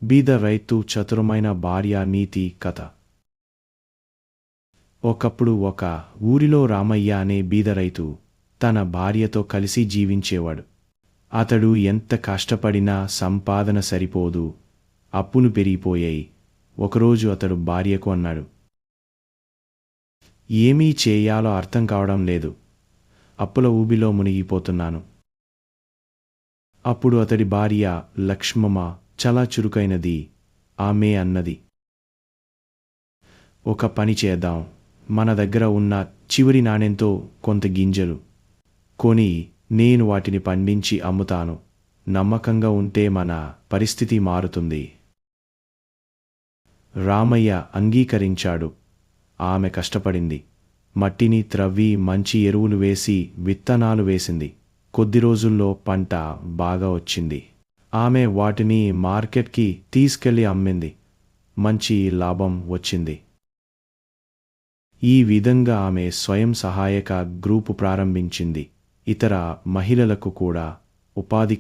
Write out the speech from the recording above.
బీద రైతు చతురమైన భార్య నీతి కథ. ఒకప్పుడు ఒక ఊరిలో రామయ్య అనే బీద రైతు తన భార్యతో కలిసి జీవించేవాడు. అతడు ఎంత కష్టపడినా సంపాదన సరిపోదు, అప్పులు పెరిగిపోయాయి. ఒకరోజు అతడు భార్యకు అన్నాడు, ఏమీ చేయాలో అర్థం కావడం లేదు, అప్పుల ఊబిలో మునిగిపోతున్నాను. అప్పుడు అతడి భార్య లక్ష్మమ్మ చాలా చురుకైనది. ఆమె అన్నది, ఒక పని చేద్దాం, మన దగ్గర ఉన్న చివరి నాణెంతో కొంత గింజలు కొని నేను వాటిని పండించి అమ్ముతాను. నమ్మకంగా ఉంటే మన పరిస్థితి మారుతుంది. రామయ్య అంగీకరించాడు. ఆమె కష్టపడింది. మట్టిని త్రవ్వి మంచి ఎరువులు వేసి విత్తనాలు వేసింది. కొద్ది రోజుల్లో పంట బాగా వచ్చింది. ఆమె వాటిని మార్కెట్కి తీసుకెళ్లి అమ్మింది. మంచి లాభం వచ్చింది. ఈ విధంగా ఆమె స్వయం సహాయక గ్రూపు ప్రారంభించింది. ఇతర మహిళలకు కూడా ఉపాధి